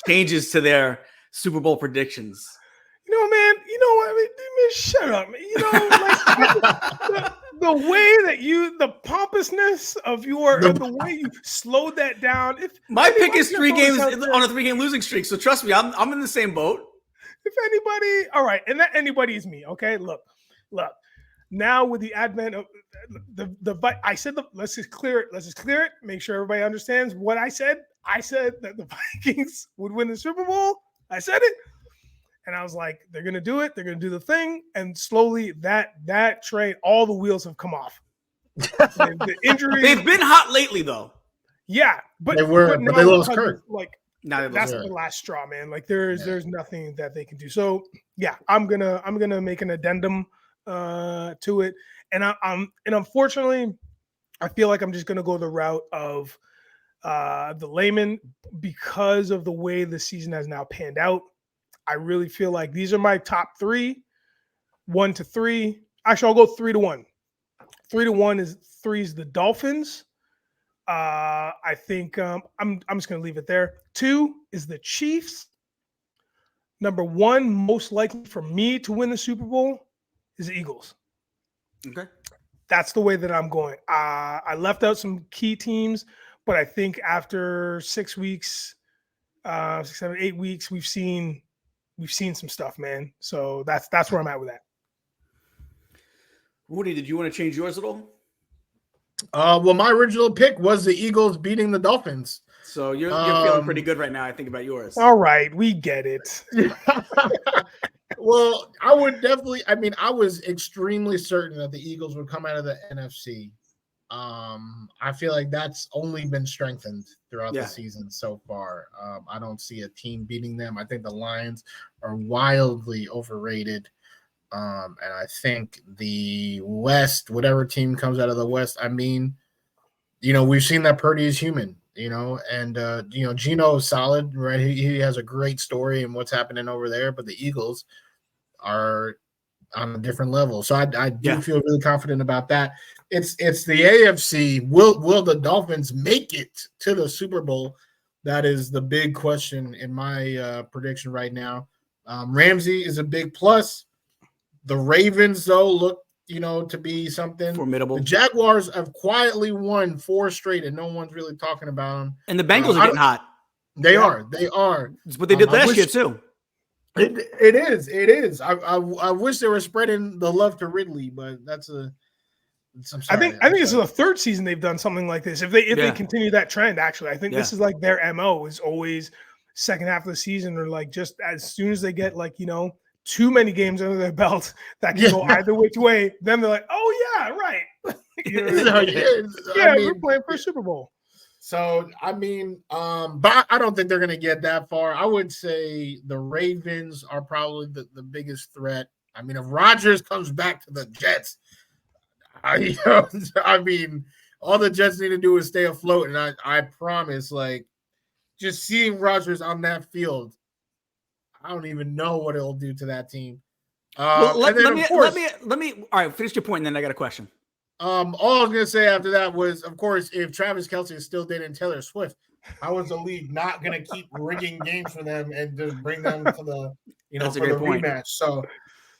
changes to their Super Bowl predictions. Man, shut up. The way that the pompousness of the way you slowed that down. My pick is 3 games on a 3-game losing streak. So trust me, I'm in the same boat. If anybody, all right, and that anybody is me. Okay, look. Now with the advent of I said let's just clear it. Make sure everybody understands what I said. I said that the Vikings would win the Super Bowl. I said it. And I was like, they're going to do it. They're going to do the thing. And slowly that train, all the wheels have come off. The injuries. They've been hot lately, though. Yeah. But they lost Kirk. Like, that's the last straw, man. Like there's nothing that they can do. So yeah, I'm gonna make an addendum to it. And and unfortunately, I feel like I'm just gonna go the route of the layman because of the way the season has now panned out. I really feel like these are my top 3, 1 to 3. Actually, I'll go 3 to 1. 3 to 1 is 3 is the Dolphins. I think I'm just gonna leave it there. 2 is the Chiefs. Number 1, most likely for me to win the Super Bowl, is the Eagles. Okay, that's the way that I'm going. I left out some key teams, but I think after 6 weeks, 6, 7, 8 weeks, we've seen some stuff, man. So that's where I'm at with that. Woody, did you want to change yours at all? Well, my original pick was the Eagles beating the Dolphins. So you're feeling pretty good right now, I think, about yours. All right, we get it. Well, I was extremely certain that the Eagles would come out of the NFC. I feel like that's only been strengthened throughout the season so far. I don't see a team beating them. I think the Lions are wildly overrated. And I think the West, whatever team comes out of the West, we've seen that Purdy is human, and Geno is solid, right? He has a great story and what's happening over there, but the Eagles are on a different level. So I do feel really confident about that. It's the AFC. Will the Dolphins make it to the Super Bowl? That is the big question in my prediction right now. Ramsey is a big plus. The Ravens, though, look, to be something formidable. The Jaguars have quietly won 4 straight, and no one's really talking about them. And the Bengals are getting hot. They are. It's what they did last year too. It is. I wish they were spreading the love to Ridley, but that's a. I think this is the 3rd season they've done something like this. If they continue that trend, actually, I think this is like their MO is always second half of the season, or like just as soon as they get too many games under their belt that can go either which way, then they're like, oh yeah, right. We're playing for a Super Bowl. So I mean, but I don't think they're gonna get that far. I would say the Ravens are probably the biggest threat. I mean, if Rodgers comes back to the Jets, I mean, all the Jets need to do is stay afloat, and I promise, like, just seeing Rodgers on that field, I don't even know what it'll do to that team. Well, And then, of course, let me. All right, finish your point, and then I got a question. all I was gonna say after that was, of course, if Travis Kelce is still dating Taylor Swift, how is the league not gonna keep rigging games for them and just bring them to the That's a for great the point. rematch? So,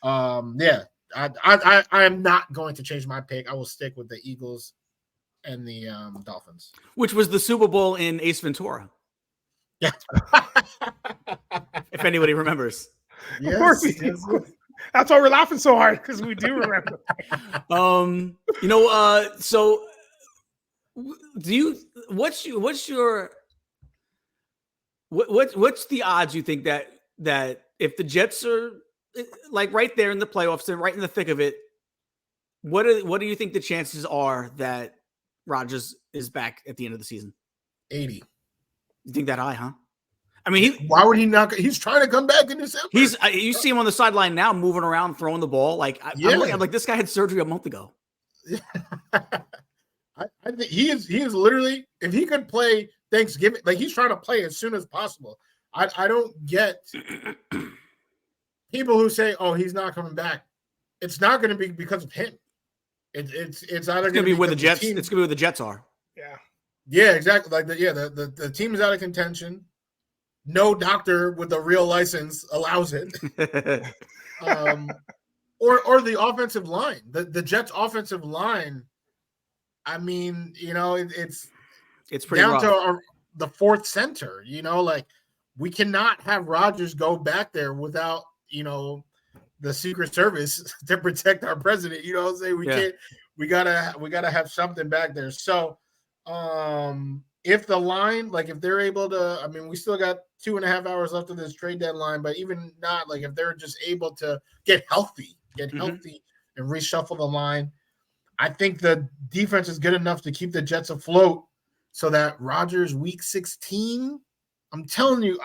yeah, I am not going to change my pick. I will stick with the Eagles and the Dolphins, Which was the Super Bowl in Ace Ventura. Yeah, if anybody remembers. Of course we do. That's why we're laughing so hard, because we do remember. So do you? What's the odds you think that if the Jets are like right there in the playoffs, they're right in the thick of it? What do you think the chances are that Rodgers is back at the end of the season? 80. You think that high, huh? I mean, why would he not? He's trying to come back in December. You see him on the sideline now, moving around, throwing the ball. Like I'm like, this guy had surgery a month ago. I think he is literally, if he could play Thanksgiving, like he's trying to play as soon as possible. I don't get people who say, "Oh, he's not coming back." It's not going to be because of him. It's either going to be where the Jets. It's going to be where the Jets are. Yeah, exactly. Like the team is out of contention. No doctor with a real license allows it. Or the offensive line. The Jets' offensive line. I mean, it's pretty down rough. to the fourth center. Like we cannot have Rodgers go back there without the Secret Service to protect our president. You know what I'm saying? We can't. We gotta have something back there. So, if the line, like if they're able to, I mean, we still got 2.5 hours left of this trade deadline, but even not, like if they're just able to get healthy and reshuffle the line, I think the defense is good enough to keep the Jets afloat so that Rodgers week 16, I'm telling you,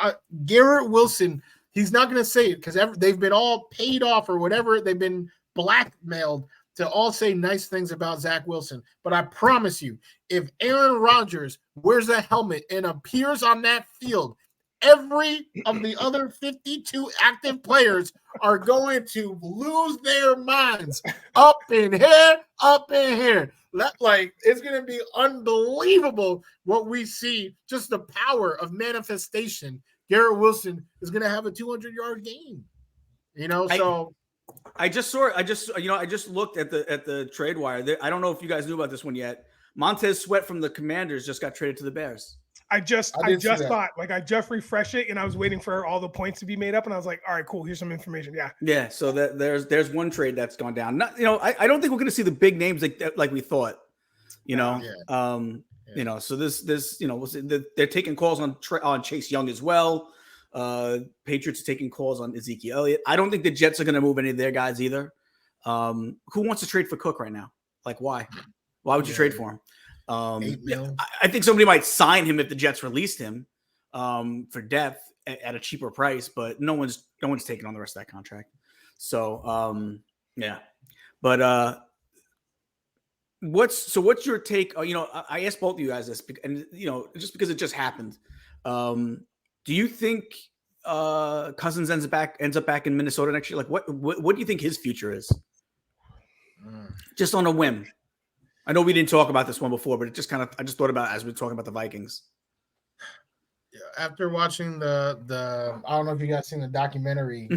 Garrett Wilson, he's not going to say it because they've been all paid off or whatever. They've been blackmailed to all say nice things about Zach Wilson. But I promise you, if Aaron Rodgers wears a helmet and appears on that field, every of the other 52 active players are going to lose their minds. Up in here. Like, it's going to be unbelievable what we see, just the power of manifestation. Garrett Wilson is going to have a 200-yard game. I just looked at the trade wire. I don't know if you guys knew about this one yet. Montez Sweat from the Commanders just got traded to the Bears. I just thought, like, I just refreshed it and I was waiting for all the points to be made up, and I was like, all right, cool, here's some information. Yeah. So there's one trade that's gone down. I don't think we're going to see the big names like we thought. So this they're taking calls on Chase Young as well. Patriots are taking calls on Ezekiel Elliott. I don't think the Jets are going to move any of their guys either. Who wants to trade for Cook right now? Like, why? Why would you trade for him? I think somebody might sign him if the Jets released him for depth at a cheaper price, but no one's taking on the rest of that contract. So but what's your take? I asked both of you guys this, and just because it just happened. Do you think Cousins ends up back in Minnesota next year? Like, what do you think his future is? Just on a whim. I know we didn't talk about this one before, but I just thought about it as we were talking about the Vikings. After watching the I don't know if you guys seen the documentary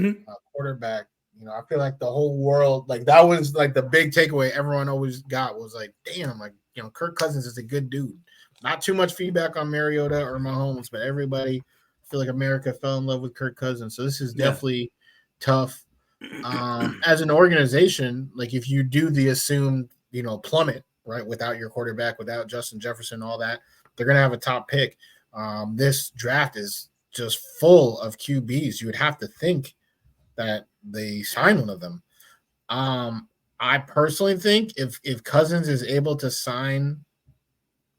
Quarterback, I feel like the whole world, like that was like the big takeaway everyone always got was like, damn, like, Kirk Cousins is a good dude. Not too much feedback on Mariota or Mahomes, but everybody, I feel like America fell in love with Kirk Cousins. So this is definitely tough. As an organization, like if you do the assumed, plummet, right, without your quarterback, without Justin Jefferson, all that, they're going to have a top pick. This draft is just full of QBs. You would have to think that they sign one of them. I personally think if Cousins is able to sign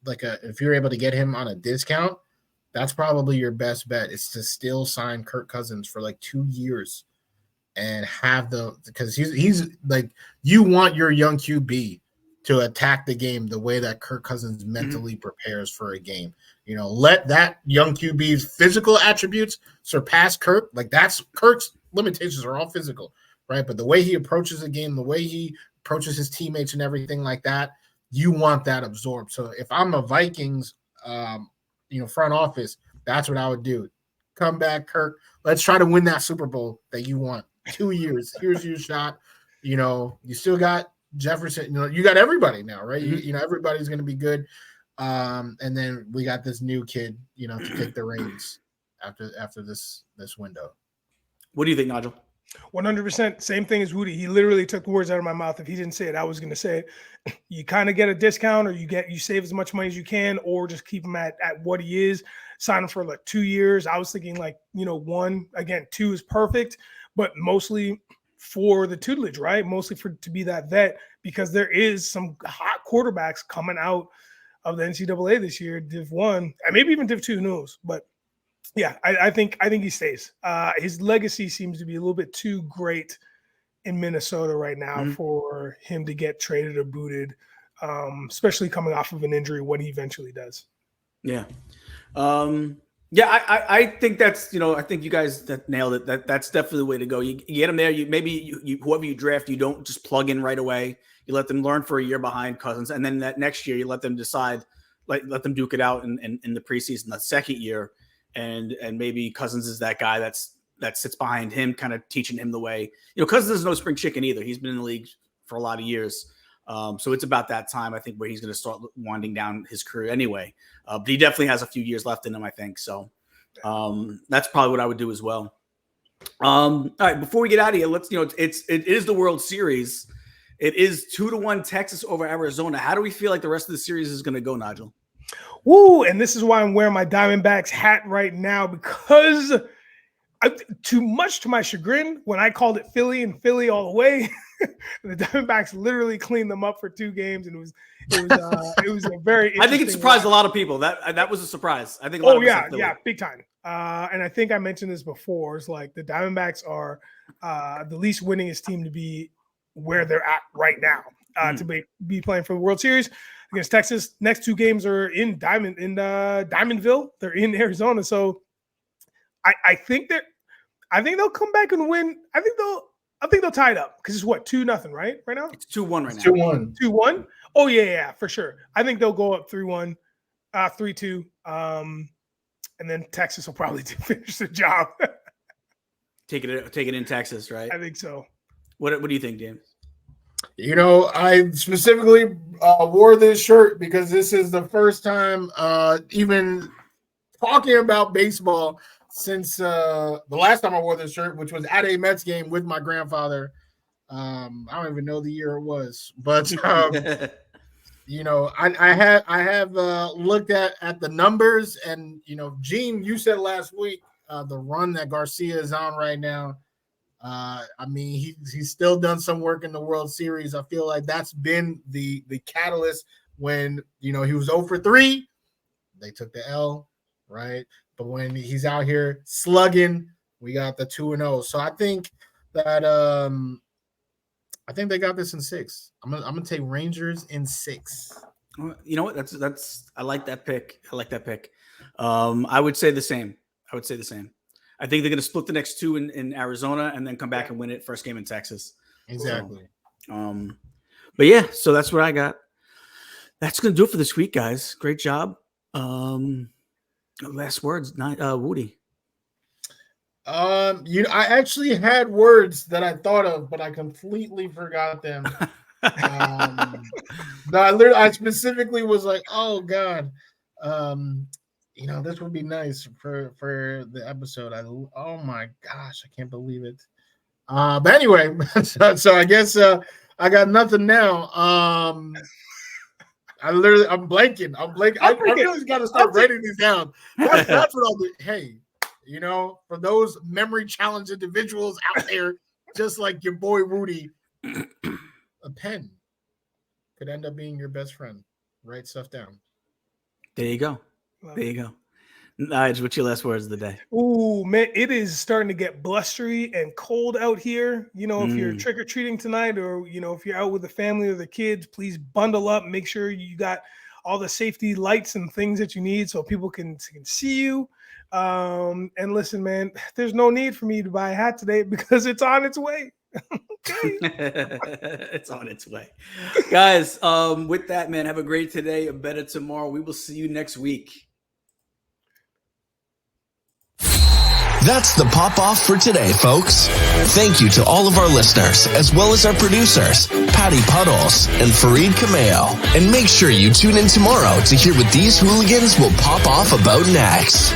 if you're able to get him on a discount, that's probably your best bet. Is to still sign Kirk Cousins for like 2 years and have because he's like, you want your young QB to attack the game the way that Kirk Cousins mentally prepares for a game. Let that young QB's physical attributes surpass Kirk. Like, that's Kirk's limitations are all physical, right? But the way he approaches the game, the way he approaches his teammates and everything like that, you want that absorbed. So if I'm a Vikings, front office, that's what I would do. Come back, Kirk. Let's try to win that Super Bowl that you want. 2 years. Here's your shot. You still got Jefferson. You got everybody now, right? Everybody's going to be good. And then we got this new kid, to take the reins after this window. What do you think, Nigel? 100%. Same thing as Woody. He literally took the words out of my mouth. If he didn't say it, I was going to say it. You kind of get a discount, or you save as much money as you can, or just keep him at what he is. Sign him for like 2 years. I was thinking 1. Again, 2 is perfect, but mostly for the tutelage, right? Mostly to be that vet, because there is some hot quarterbacks coming out of the NCAA this year, Div 1, and maybe even Div 2, who knows? But yeah, I think he stays. His legacy seems to be a little bit too great in Minnesota right now for him to get traded or booted, especially coming off of an injury when he eventually does. Yeah. I think that's, I think you guys that nailed it. That's definitely the way to go. You get them there. You whoever you draft, you don't just plug in right away. You let them learn for a year behind Cousins, and then that next year you let them decide, let them duke it out in the preseason, the second year, and maybe Cousins is that guy that sits behind him, kind of teaching him the way. Cousins is no spring chicken either. He's been in the league for a lot of years. So it's about that time, I think, where he's going to start winding down his career anyway. But he definitely has a few years left in him, I think. So that's probably what I would do as well. All right, before we get out of here, let's, it is the World Series. It is 2-1 Texas over Arizona. How do we feel like the rest of the series is going to go, Nigel? Woo! And this is why I'm wearing my Diamondbacks hat right now, because too much to my chagrin, when I called it Philly and Philly all the way, the Diamondbacks literally cleaned them up for 2 games, and it was a very. I think it surprised a lot of people. That was a surprise. I think. Yeah, big time. And I think I mentioned this before. It's like the Diamondbacks are the least winningest team to be where they're at right now, to be playing for the World Series against Texas. Next 2 games are in Diamondville. They're in Arizona, so I think they'll come back and win. I think they'll tie it up, because it's what, 2-0, right now? It's 2-1 right now. 2-1. 2-1. Oh yeah, for sure. I think they'll go up 3-1, 3-2, and then Texas will probably finish the job. Take it in Texas, right? I think so. What do you think, James? I specifically wore this shirt because this is the first time even talking about baseball since the last time I wore this shirt, which was at a Mets game with my grandfather. I don't even know the year it was, but I have looked at the numbers, and Gene, you said last week the run that Garcia is on right now. He's still done some work in the World Series. I feel like that's been the catalyst when he was 0 for 3. They took the L, right? But when he's out here slugging, we got the 2-0. So I think that I think they got this in 6. I'm gonna take Rangers in 6. You know what? That's I like that pick. I would say the same. I think they're going to split the next 2 in Arizona and then come back and win it first game in Texas. Exactly. So, but yeah, so that's what I got. That's going to do it for this week, guys. Great job. Last words, Woody. I actually had words that I thought of, but I completely forgot them. I specifically was like, oh God. This would be nice for the episode. Oh my gosh, I can't believe it. But anyway, so I guess I got nothing now. I'm blanking. I really got to start writing these down. That's what I'll do. Hey, for those memory challenged individuals out there, just like your boy Rudy, a pen could end up being your best friend. Write stuff down. There you go. There you go. Nige, what's your last words of the day? Ooh, man, it is starting to get blustery and cold out here. You know, if you're trick-or-treating tonight, or, you know, if you're out with the family or the kids, please bundle up. Make sure you got all the safety lights and things that you need so people can see you. And listen, man, there's no need for me to buy a hat today because it's on its way. It's on its way. Guys, with that, man, have a great today, a better tomorrow. We will see you next week. That's the pop off for today, folks. Thank you to all of our listeners, as well as our producers, Patty Puddles and Fareed Kameo. And make sure you tune in tomorrow to hear what these hooligans will pop off about next.